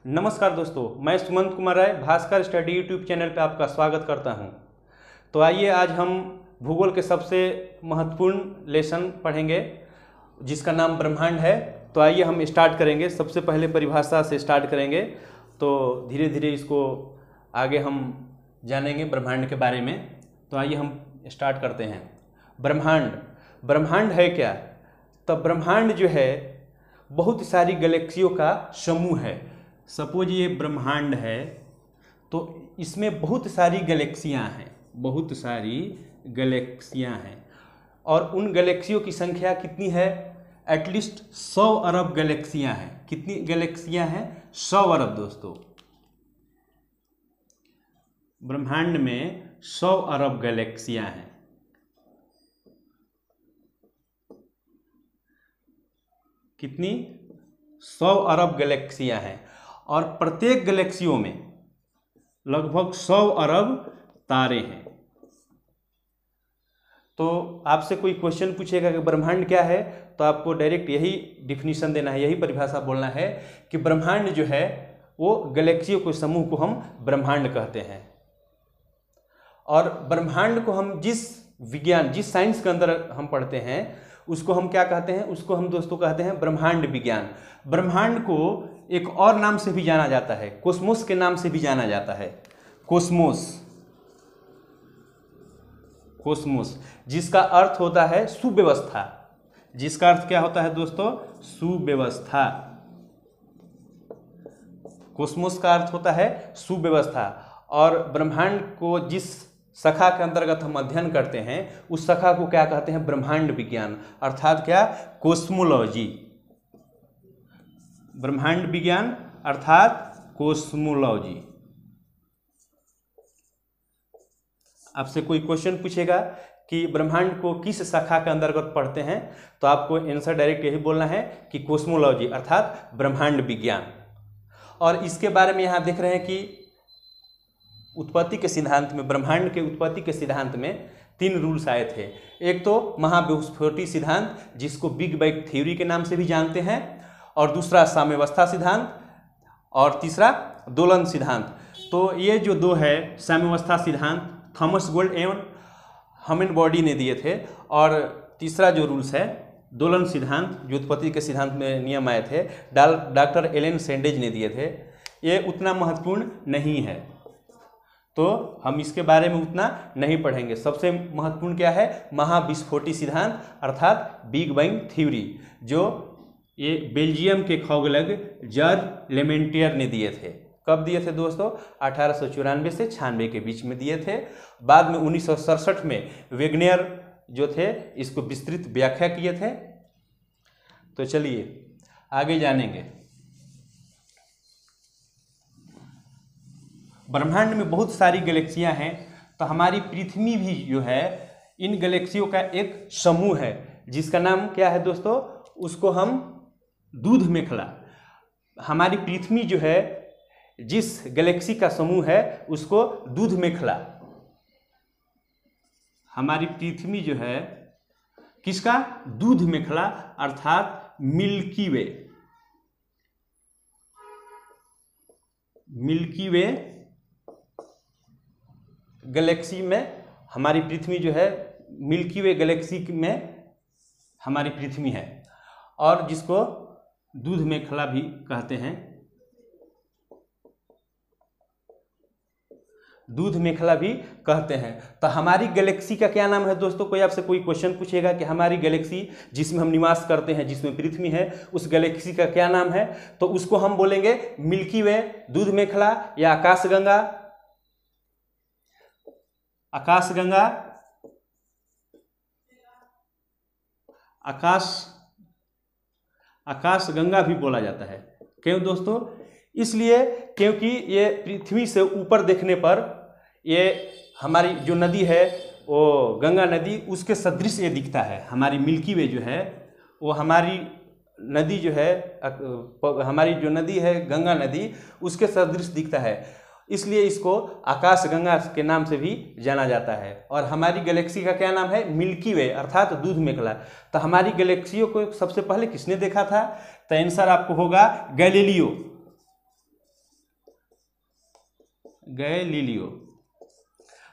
नमस्कार दोस्तों, मैं Sumant Kumar Rai Bhaskar study YouTube channel पर आपका स्वागत करता हूं। तो आइए आज हम भूगोल के सबसे महत्वपूर्ण लेसन पढ़ेंगे जिसका नाम ब्रह्मांड है। तो आइए हम स्टार्ट करेंगे। सबसे पहले परिभाषा से स्टार्ट करेंगे, तो धीरे धीरे इसको आगे हम जानेंगे ब्रह्मांड के बारे में। तो आइए हम स्टार्ट करते हैं। ब्रह्मांड है क्या? तो ब्रह्मांड जो है बहुत सारी गैलेक्सियों का समूह है। सपोज ये ब्रह्मांड है तो इसमें बहुत सारी गैलेक्सियां हैं और उन गैलेक्सियों की संख्या कितनी है? एटलीस्ट 100 अरब गैलेक्सियां हैं। कितनी गैलेक्सियां हैं? 100 अरब। दोस्तों, ब्रह्मांड में 100 अरब गैलेक्सियां हैं। कितनी? 100 अरब गैलेक्सियां हैं और प्रत्येक गैलेक्सियों में लगभग 100 अरब तारे हैं। तो आपसे कोई क्वेश्चन पूछेगा कि ब्रह्मांड क्या है, तो आपको डायरेक्ट यही डिफिनीशन देना है, यही परिभाषा बोलना है कि ब्रह्मांड जो है वो गैलेक्सियों के समूह को हम ब्रह्मांड कहते हैं। और ब्रह्मांड को हम जिस साइंस के अंदर हम पढ़ते हैं उसको हम क्या कहते हैं? उसको हम दोस्तों कहते हैं ब्रह्मांड विज्ञान। ब्रह्मांड को एक और नाम से भी जाना जाता है, कोस्मोस के नाम से भी जाना जाता है। कोस्मोस जिसका अर्थ होता है सुव्यवस्था। जिसका अर्थ क्या होता है दोस्तों? सुव्यवस्था। कोस्मोस का अर्थ होता है सुव्यवस्था। और ब्रह्मांड को जिस शाखा के अंतर्गत हम अध्ययन करते हैं उस शाखा को क्या कहते हैं? ब्रह्मांड विज्ञान, अर्थात क्या? कोस्मोलॉजी। ब्रह्मांड विज्ञान अर्थात कोस्मोलॉजी। आपसे कोई क्वेश्चन पूछेगा कि ब्रह्मांड को किस शाखा के अंतर्गत पढ़ते हैं, तो आपको आंसर डायरेक्ट यही बोलना है कि कोस्मोलॉजी अर्थात ब्रह्मांड विज्ञान। और इसके बारे में यहाँ देख रहे हैं कि उत्पत्ति के सिद्धांत में, ब्रह्मांड के उत्पत्ति के सिद्धांत में 3 रूल्स आए थे। एक तो महाविस्फोटी सिद्धांत जिसको बिग बैंग थ्योरी के नाम से भी जानते हैं, और दूसरा साम्यावस्था सिद्धांत, और तीसरा दोलन सिद्धांत। तो ये जो 2 है, साम्यावस्था सिद्धांत थॉमस गोल्ड एवं हमिंगबर्डी ने दिए थे, और तीसरा जो रूल्स है दोलन सिद्धांत जो उत्पत्ति के सिद्धांत में नियम आए थे, डॉक्टर एलन सैंडेज ने दिए थे। ये उतना महत्वपूर्ण नहीं है तो हम इसके बारे में उतना नहीं पढ़ेंगे। सबसे महत्वपूर्ण क्या है? महाविस्फोटी सिद्धांत अर्थात बिग बैंग थ्योरी, जो ये बेल्जियम के खगोलज्ञ जॉर्ज लेमेंटियर ने दिए थे। कब दिए थे दोस्तों? 1894 से 96 के बीच में दिए थे। बाद में 1967 में वेगनियर जो थे इसको विस्तृत व्याख्या किए थे। तो चलिए आगे जानेंगे। ब्रह्मांड में बहुत सारी गैलेक्सियां हैं, तो हमारी पृथ्वी भी जो है इन गैलेक्सियों का एक समूह है जिसका नाम क्या है दोस्तों? उसको हम दूध मेखला। हमारी पृथ्वी जो है जिस गैलेक्सी का समूह है उसको दूध मेखला। हमारी पृथ्वी जो है किसका? दूध मेखला अर्थात मिल्की वे गैलेक्सी में हमारी पृथ्वी जो है, मिल्की वे गैलेक्सी में हमारी पृथ्वी है, और जिसको दूध मेखला भी कहते हैं। दूध मेखला भी कहते हैं। तो हमारी गैलेक्सी का क्या नाम है दोस्तों? कोई आपसे कोई क्वेश्चन पूछेगा कि हमारी गैलेक्सी जिसमें हम निवास करते हैं, जिसमें पृथ्वी है, उस गैलेक्सी का क्या नाम है, तो उसको हम बोलेंगे मिल्की वे, दूध मेखला या आकाशगंगा। आकाशगंगा भी बोला जाता है। क्यों दोस्तों? इसलिए क्योंकि ये पृथ्वी से ऊपर देखने पर ये हमारी जो नदी है वो गंगा नदी, उसके सदृश ये दिखता है। हमारी मिल्की वे जो है वो हमारी नदी जो है, हमारी जो नदी है गंगा नदी, उसके सदृश दिखता है। इसलिए इसको आकाशगंगा के नाम से भी जाना जाता है। और हमारी गैलेक्सी का क्या नाम है? मिल्की वे अर्थात दूध मेखला। तो हमारी गैलेक्सियों को सबसे पहले किसने देखा था? तो आंसर आपको होगा गैलीलियो। गैलीलियो।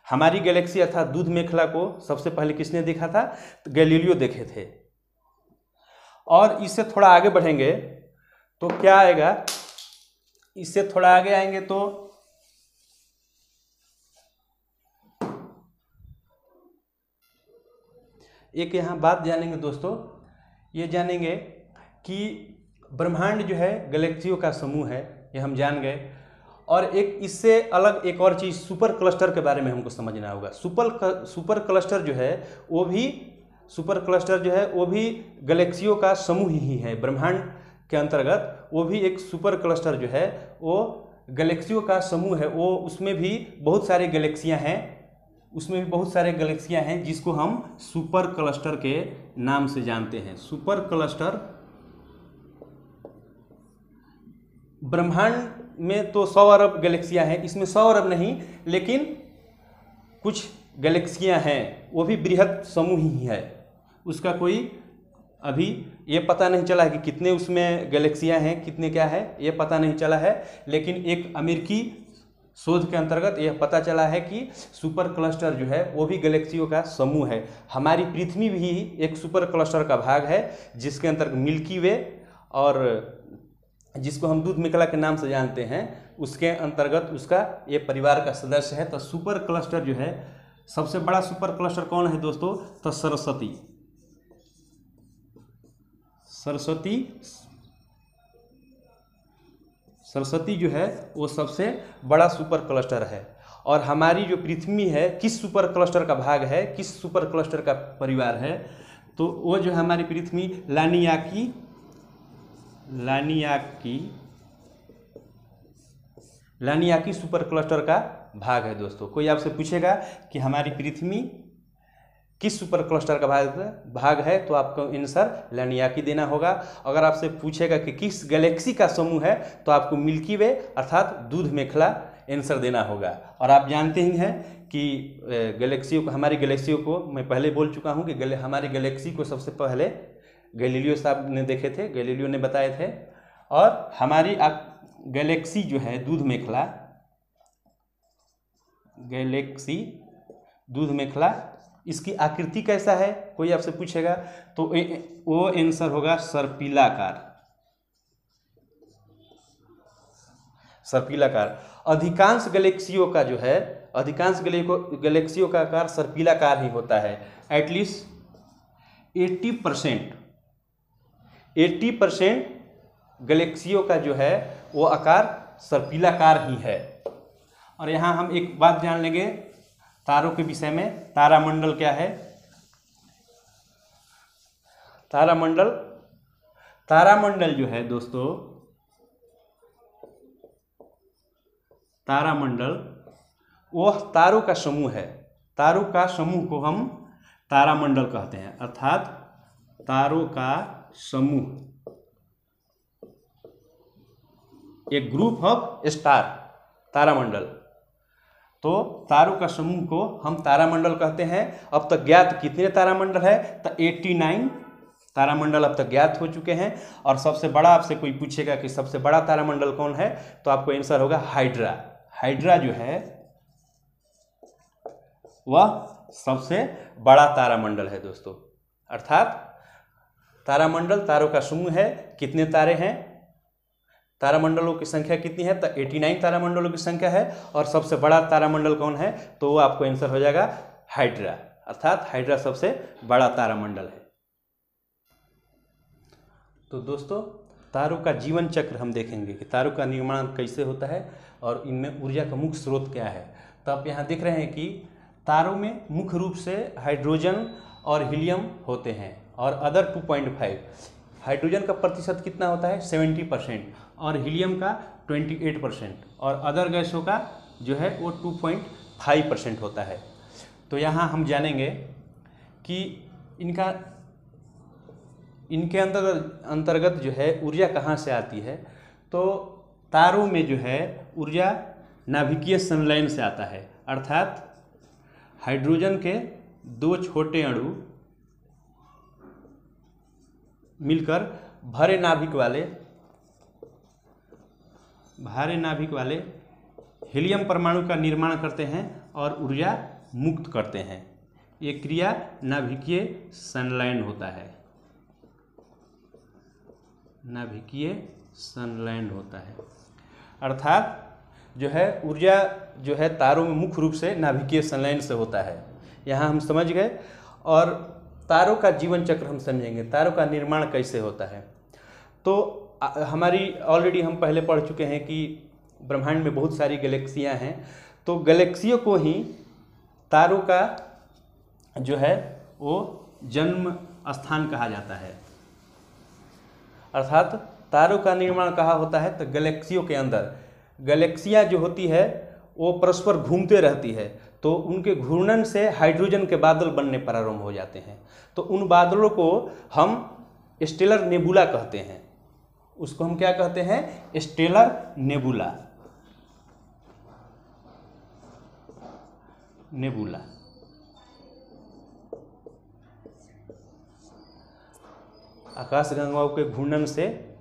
हमारी गैलेक्सी अर्थात दूध मेखला को सबसे पहले किसने देखा था? तो गैलीलियो देखे थे। और इससे थोड़ा आगे बढ़ेंगे तो क्या आएगा, इससे थोड़ा आगे आएंगे तो एक यहाँ बात जानेंगे दोस्तों, ये जानेंगे कि ब्रह्मांड जो है गैलेक्सियों का समूह है, ये हम जान गए। और एक इससे अलग एक और चीज़ सुपर क्लस्टर के बारे में हमको समझना होगा। सुपर क्लस्टर जो है वो भी गैलेक्सियों का समूह ही है। ब्रह्मांड के अंतर्गत वो भी एक सुपर क्लस्टर जो है वो गैलेक्सियों का समूह है। वो उसमें भी बहुत सारे गैलेक्सियां हैं, जिसको हम सुपर क्लस्टर के नाम से जानते हैं। सुपर क्लस्टर, ब्रह्मांड में तो 100 अरब गैलेक्सियां हैं, इसमें 100 अरब नहीं लेकिन कुछ गैलेक्सियां हैं, वो भी बृहद समूह ही है। उसका कोई अभी ये पता नहीं चला है कि कितने उसमें गैलेक्सियां हैं, कितने क्या है, ये पता नहीं चला है। लेकिन एक अमेरिकी शोध के अंतर्गत यह पता चला है कि सुपर क्लस्टर जो है वो भी गैलेक्सियों का समूह है। हमारी पृथ्वी भी एक सुपर क्लस्टर का भाग है, जिसके अंतर्गत मिल्की वे और जिसको हम दूध मेखला के नाम से जानते हैं, उसके अंतर्गत उसका ये परिवार का सदस्य है। तो सुपर क्लस्टर जो है, सबसे बड़ा सुपर क्लस्टर कौन है दोस्तों? तो सरस्वती जो है वो सबसे बड़ा सुपर क्लस्टर है। और हमारी जो पृथ्वी है किस सुपर क्लस्टर का भाग है, किस सुपर क्लस्टर का परिवार है? तो वो जो हमारी पृथ्वी लानियाकी सुपर क्लस्टर का भाग है दोस्तों। कोई आपसे पूछेगा कि हमारी पृथ्वी किस सुपर क्लस्टर का भाग है, तो आपको आंसर लानियाकी देना होगा। अगर आपसे पूछेगा कि किस गैलेक्सी का समूह है, तो आपको मिल्की वे अर्थात दूध मेखला आंसर देना होगा। और आप जानते ही हैं कि हमारी गैलेक्सियों को मैं पहले बोल चुका हूं कि हमारी गैलेक्सी को सबसे पहले गैलीलियो साहब ने देखे थे, गैलीलियो ने बताए थे। और हमारी गैलेक्सी जो है दूध मेखला, इसकी आकृति कैसा है कोई आपसे पूछेगा, तो वो आंसर होगा सर्पिलाकार। अधिकांश गैलेक्सियों का आकार सर्पिलाकार ही होता है। एटलीस्ट 80% गैलेक्सियों का जो है वो आकार सर्पिलाकार ही है। और यहाँ हम एक बात जान लेंगे तारों के विषय में। तारामंडल क्या है? तारामंडल जो है दोस्तों, तारामंडल वो तारों का समूह है। तारों का समूह को हम तारामंडल कहते हैं, अर्थात तारों का समूह, एक ग्रुप ऑफ स्टार, तारामंडल। तो तारों का समूह को हम तारामंडल कहते हैं। अब तक ज्ञात कितने तारामंडल है? तो 89 तारामंडल अब तक ज्ञात हो चुके हैं। और सबसे बड़ा, आपसे कोई पूछेगा कि सबसे बड़ा तारामंडल कौन है, तो आपको आंसर होगा हाइड्रा। हाइड्रा जो है वह सबसे बड़ा तारामंडल है दोस्तों। अर्थात तारामंडल तारों का समूह है। कितने तारे हैं, तारामंडलों की संख्या कितनी है? तो 89 तारामंडलों की संख्या है। और सबसे बड़ा तारामंडल कौन है? तो वो आपको आंसर हो जाएगा हाइड्रा, अर्थात हाइड्रा सबसे बड़ा तारामंडल है। तो दोस्तों तारों का जीवन चक्र हम देखेंगे कि तारों का निर्माण कैसे होता है और इनमें ऊर्जा का मुख्य स्रोत क्या है। तो आप यहाँ देख रहे हैं कि तारों में मुख्य रूप से हाइड्रोजन और हीलियम होते हैं और अदर 2.5। हाइड्रोजन का प्रतिशत कितना होता है? 70% और हीलियम का 28% और अदर गैसों का जो है वो 2.5% होता है। तो यहाँ हम जानेंगे कि इनके अंतर्गत जो है ऊर्जा कहाँ से आती है। तो तारों में जो है ऊर्जा नाभिकीय संलयन से आता है, अर्थात हाइड्रोजन के 2 छोटे अणु मिलकर भारे नाभिक वाले हीलियम परमाणु का निर्माण करते हैं और ऊर्जा मुक्त करते हैं। ये क्रिया नाभिकीय संलयन होता है, नाभिकीय संलयन होता है। अर्थात जो है ऊर्जा जो है तारों में मुख्य रूप से नाभिकीय संलयन से होता है। यहाँ हम समझ गए। और तारों का जीवन चक्र हम समझेंगे, तारों का निर्माण कैसे होता है। तो हमारी ऑलरेडी हम पहले पढ़ चुके हैं कि ब्रह्मांड में बहुत सारी गैलेक्सियाँ हैं, तो गैलेक्सियों को ही तारों का जो है वो जन्म स्थान कहा जाता है। अर्थात तारों का निर्माण कहाँ होता है, तो गैलेक्सियों के अंदर। गैलेक्सियाँ जो होती है वो परस्पर घूमते रहती है, तो उनके घूर्णन से हाइड्रोजन के बादल बनने प्रारंभ हो जाते हैं। तो उन बादलों को हम स्टेलर नेबुला कहते हैं। उसको हम क्या कहते हैं, स्टेलर नेबुला, नेबुला। आकाशगंगाओं के घूर्णन से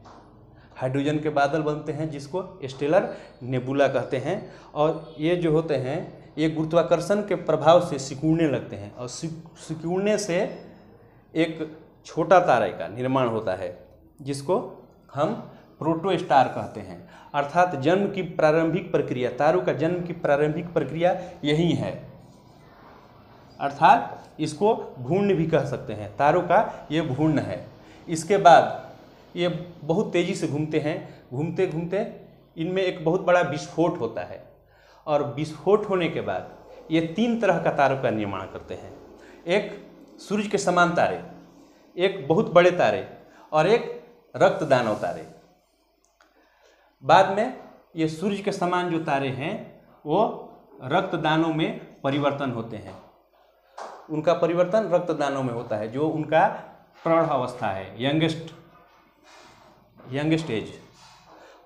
हाइड्रोजन के बादल बनते हैं, जिसको स्टेलर नेबुला कहते हैं। और ये जो होते हैं ये गुरुत्वाकर्षण के प्रभाव से सिकुड़ने लगते हैं, और सिकुड़ने से एक छोटा तारे का निर्माण होता है, जिसको हम प्रोटोस्टार कहते हैं। अर्थात जन्म की प्रारंभिक प्रक्रिया, तारों का जन्म की प्रारंभिक प्रक्रिया यही है। अर्थात इसको भ्रूण भी कह सकते हैं, तारों का ये भ्रूण है। इसके बाद ये बहुत तेज़ी से घूमते हैं, घूमते घूमते इनमें एक बहुत बड़ा विस्फोट होता है, और विस्फोट होने के बाद ये 3 तरह का तारों का निर्माण करते हैं। एक सूर्य के समान तारे, एक बहुत बड़े तारे, और एक रक्त दानव तारे। बाद में ये सूर्य के समान जो तारे हैं वो रक्त दानव में परिवर्तन होते हैं। उनका परिवर्तन रक्त दानव में होता है, जो उनका प्रौढ़ अवस्था है, यंगेस्ट एज।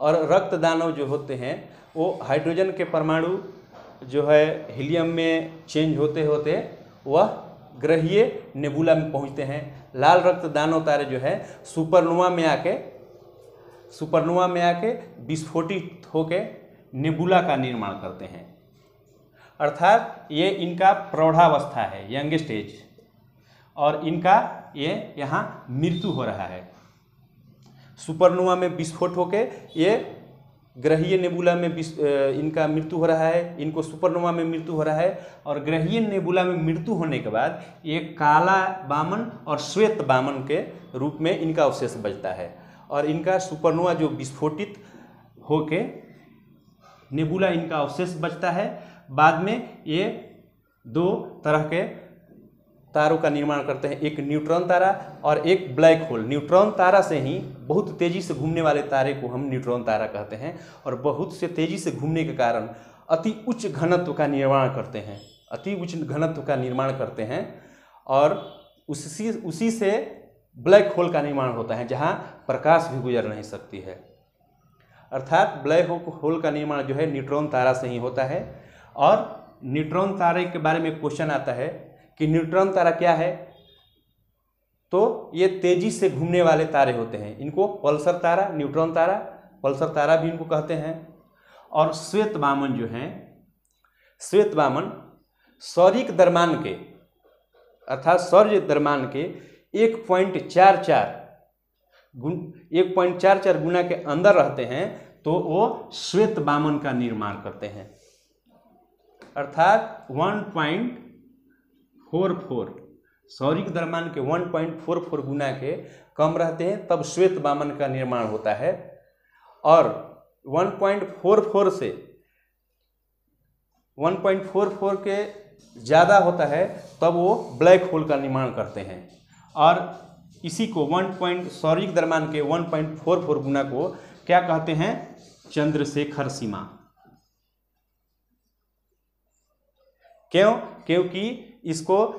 और रक्त दानव जो होते हैं वो हाइड्रोजन के परमाणु जो है हीलियम में चेंज होते होते वह ग्रहीय नेबुला में पहुंचते हैं। लाल रक्त दानव तारे जो है सुपरनोवा में आके विस्फोटित होके नेबुला का निर्माण करते हैं। अर्थात ये इनका प्रौढ़ावस्था है, यंगेस्ट एज, और इनका ये यहाँ मृत्यु हो रहा है। सुपरनोवा में विस्फोट होके ये ग्रहीय नेबुला में इनका मृत्यु हो रहा है, इनको सुपरनोवा में मृत्यु हो रहा है। और ग्रहीय नेबुला में मृत्यु होने के बाद ये काला वामन और श्वेत वामन के रूप में इनका अवशेष बचता है। और इनका सुपरनोवा जो विस्फोटित होके नेबुला इनका अवशेष बचता है। बाद में ये 2 तरह के तारों का निर्माण करते हैं, एक न्यूट्रॉन तारा और एक ब्लैक होल। न्यूट्रॉन तारा से ही बहुत तेज़ी से घूमने वाले तारे को हम न्यूट्रॉन तारा कहते हैं, और बहुत से तेज़ी से घूमने के कारण अति उच्च घनत्व का निर्माण करते हैं, अति उच्च घनत्व का निर्माण करते हैं। और उसी से ब्लैक होल का निर्माण होता है, जहाँ प्रकाश भी गुजर नहीं सकती है। अर्थात ब्लैक होल का निर्माण जो है न्यूट्रॉन तारा से ही होता है। और न्यूट्रॉन तारे के बारे में क्वेश्चन आता है कि न्यूट्रॉन तारा क्या है, तो ये तेजी से घूमने वाले तारे होते हैं। इनको पल्सर तारा, न्यूट्रॉन तारा, पल्सर तारा भी इनको कहते हैं। और श्वेत वामन जो हैं, श्वेत वामन सौरिक द्रव्यमान के, अर्थात सौर्य द्रव्यमान के 1.44 गुना के अंदर रहते हैं, तो वो श्वेत वामन का निर्माण करते हैं। अर्थात 1.44 सौरिक द्रव्यमान के 1.44 गुना के कम रहते हैं, तब श्वेत वामन का निर्माण होता है। और 1.44 से 1.44 के ज़्यादा होता है, तब वो ब्लैक होल का निर्माण करते हैं। और इसी को सौरिक द्रव्यमान के 1.44 गुना को क्या कहते हैं, चंद्रशेखर सीमा। क्यों? क्योंकि इसको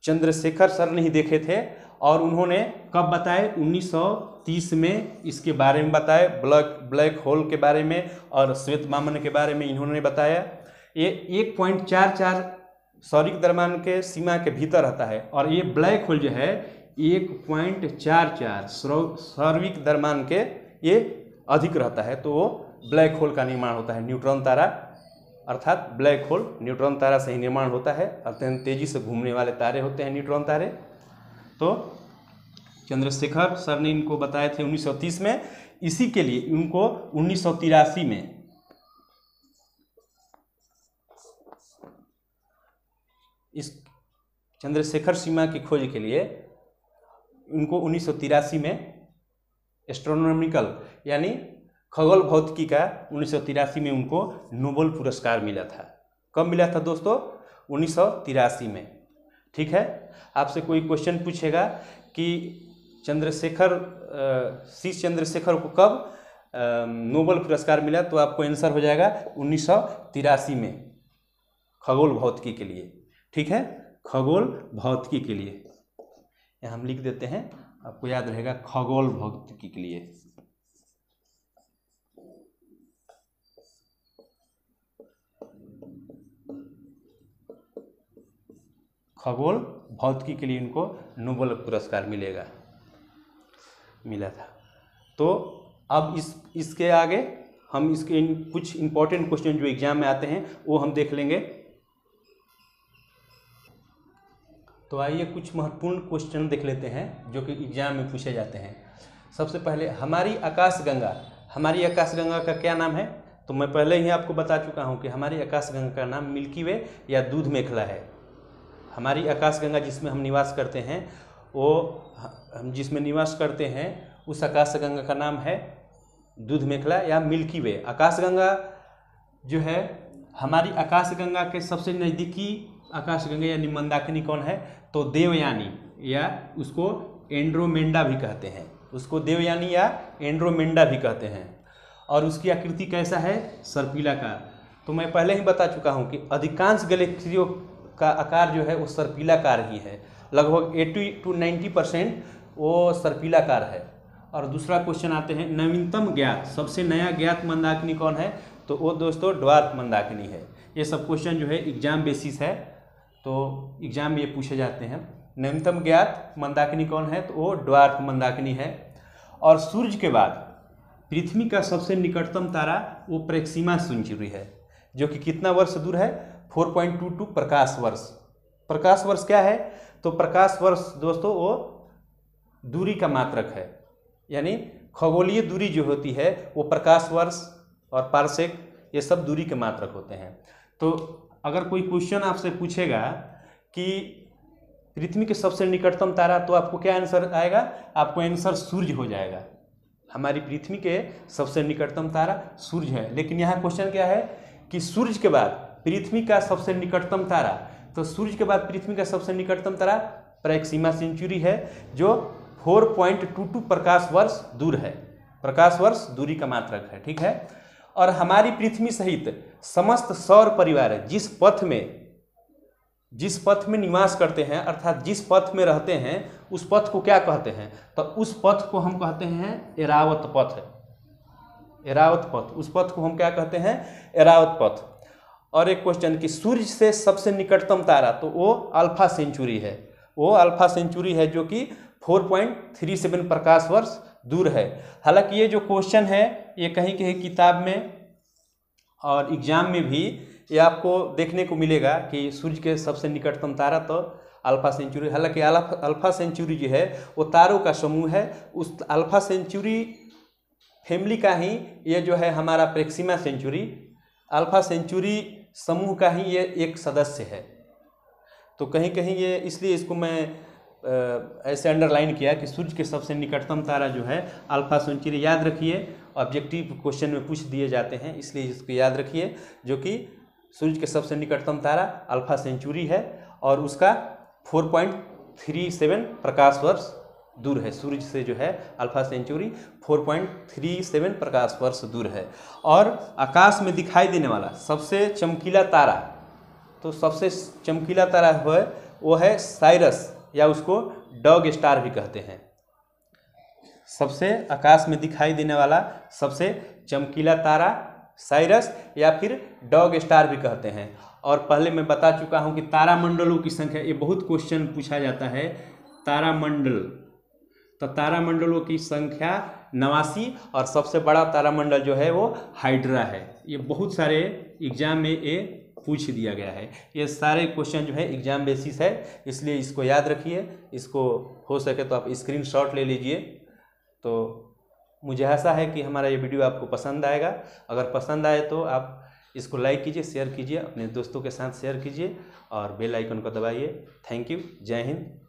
चंद्रशेखर सर नहीं देखे थे, और उन्होंने कब बताए, 1930 में इसके बारे में बताए, ब्लैक होल के बारे में और श्वेत वामन के बारे में इन्होंने बताया। ये 1.44 सौरिक द्रव्यमान के सीमा के भीतर रहता है, और ये ब्लैक होल जो है 1.44 सौरिक द्रव्यमान के ये अधिक रहता है, तो वो ब्लैक होल का निर्माण होता है। न्यूट्रॉन तारा अर्थात ब्लैक होल न्यूट्रॉन तारा से ही निर्माण होता है। अत्यंत तेजी से घूमने वाले तारे होते हैं न्यूट्रॉन तारे। तो चंद्रशेखर सर ने इनको बताए थे 1930 में। इसी के लिए इनको 1983 में इस चंद्रशेखर सीमा की खोज के लिए इनको 1983 में एस्ट्रोनॉमिकल यानी खगोल भौतिकी का 1983 में उनको नोबेल पुरस्कार मिला था। कब मिला था दोस्तों? 1983 में। ठीक है, आपसे कोई क्वेश्चन पूछेगा कि चंद्रशेखर को कब नोबेल पुरस्कार मिला, तो आपको आंसर हो जाएगा 1983 में खगोल भौतिकी के लिए। ठीक है, खगोल भौतिकी के लिए यहाँ हम लिख देते हैं, आपको याद रहेगा खगोल भौतिकी के लिए। खगोल भौतिकी के लिए इनको नोबेल पुरस्कार मिला था। तो अब इसके आगे हम इसके कुछ इंपॉर्टेंट क्वेश्चन जो एग्जाम में आते हैं वो हम देख लेंगे। तो आइए कुछ महत्वपूर्ण क्वेश्चन देख लेते हैं जो कि एग्जाम में पूछे जाते हैं। सबसे पहले हमारी आकाशगंगा का क्या नाम है? तो मैं पहले ही आपको बता चुका हूं कि हमारी आकाशगंगा का नाम मिल्की वे या दूध मेखला है। हमारी आकाशगंगा जिसमें हम निवास करते हैं, वो हम जिसमें निवास करते हैं उस आकाशगंगा का नाम है दूध मेखला या मिल्की वे। आकाशगंगा जो है, हमारी आकाशगंगा के सबसे नज़दीकी आकाशगंगा यानी मंदाकिनी कौन है? तो देवयानी, या उसको एंड्रोमेंडा भी कहते हैं। उसको देवयानी या एंड्रोमेंडा भी कहते हैं। और उसकी आकृति कैसा है? सर्पिलाकार। तो मैं पहले ही बता चुका हूँ कि अधिकांश गैलेक्सियों का आकार जो है वो सर्पिलाकार ही है। लगभग 80 to 90% वो सर्पिलाकार है। और दूसरा क्वेश्चन आते हैं, नवीनतम ज्ञात सबसे नया ज्ञात मंदाकिनी कौन है? तो वो दोस्तों ड्वार्फ मंदाकिनी है। ये सब क्वेश्चन जो है एग्जाम बेसिस है, तो एग्जाम में ये पूछे जाते हैं। नवीनतम ज्ञात मंदाकिनी कौन है? तो वो ड्वार्फ मंदाकिनी है। और सूर्य के बाद पृथ्वी का सबसे निकटतम तारा वो प्रेक्सिमा सेंचुरी है, जो कि कितना वर्ष दूर है? 4.22 प्रकाश वर्ष। प्रकाश वर्ष क्या है? तो प्रकाश वर्ष दोस्तों वो दूरी का मात्रक है, यानी खगोलीय दूरी जो होती है वो प्रकाश वर्ष और पारसेक ये सब दूरी के मात्रक होते हैं। तो अगर कोई क्वेश्चन आपसे पूछेगा कि पृथ्वी के सबसे निकटतम तारा, तो आपको क्या आंसर आएगा? आपको आंसर सूर्य हो जाएगा। हमारी पृथ्वी के सबसे निकटतम तारा सूर्य है। लेकिन यहाँ क्वेश्चन क्या है कि सूर्य के बाद पृथ्वी का सबसे निकटतम तारा, तो सूर्य के बाद पृथ्वी का सबसे निकटतम तारा प्रेक्सिमा सेंचुरी है, जो 4.22 प्रकाश वर्ष दूर है। प्रकाश वर्ष दूरी का मात्रक है। ठीक है, और हमारी पृथ्वी सहित समस्त सौर परिवार जिस पथ में निवास करते हैं, अर्थात जिस पथ में रहते हैं, उस पथ को क्या कहते हैं? तो उस पथ को हम कहते हैं एरावत पथ। एरावत पथ, उस पथ को हम क्या कहते हैं? एरावत पथ। और एक क्वेश्चन कि सूर्य से सबसे निकटतम तारा, तो वो अल्फा सेंचुरी है। वो अल्फा सेंचुरी है जो कि 4.37 प्रकाश वर्ष दूर है। हालांकि ये जो क्वेश्चन है ये कहीं कहीं किताब में और एग्जाम में भी ये आपको देखने को मिलेगा कि सूर्य के सबसे निकटतम तारा तो अल्फा सेंचुरी। हालांकि अल्फा सेंचुरी जो है वो तारों का समूह है। उस अल्फा सेंचुरी फैमिली का ही ये जो है हमारा प्रेक्सिमा सेंचुरी, अल्फा सेंचुरी समूह का ही ये एक सदस्य है। तो कहीं कहीं ये इसलिए इसको मैं ऐसे अंडरलाइन किया कि सूर्य के सबसे निकटतम तारा जो है अल्फा सेंचुरी। याद रखिए, ऑब्जेक्टिव क्वेश्चन में पूछ दिए जाते हैं, इसलिए इसको याद रखिए, जो कि सूर्य के सबसे निकटतम तारा अल्फा सेंचुरी है और उसका 4.37 प्रकाश वर्ष दूर है। सूर्य से जो है अल्फा सेंचुरी 4.37 प्रकाश वर्ष दूर है। और आकाश में दिखाई देने वाला सबसे चमकीला तारा, तो सबसे चमकीला तारा वो है साइरस, या उसको डॉग स्टार भी कहते हैं। सबसे आकाश में दिखाई देने वाला सबसे चमकीला तारा साइरस या फिर डॉग स्टार भी कहते हैं। और पहले मैं बता चुका हूं कि तारामंडलों की संख्या, ये बहुत क्वेश्चन पूछा जाता है। तारामंडल, तो तारामंडलों की संख्या नवासी, और सबसे बड़ा तारामंडल जो है वो हाइड्रा है। ये बहुत सारे एग्जाम में ये पूछ दिया गया है। ये सारे क्वेश्चन जो है एग्जाम बेसिस है, इसलिए इसको याद रखिए। इसको हो सके तो आप स्क्रीनशॉट ले लीजिए। तो मुझे आशा है कि हमारा ये वीडियो आपको पसंद आएगा। अगर पसंद आए तो आप इसको लाइक कीजिए, शेयर कीजिए, अपने दोस्तों के साथ शेयर कीजिए और बेल आइकन को दबाइए। Thank you. जय हिंद।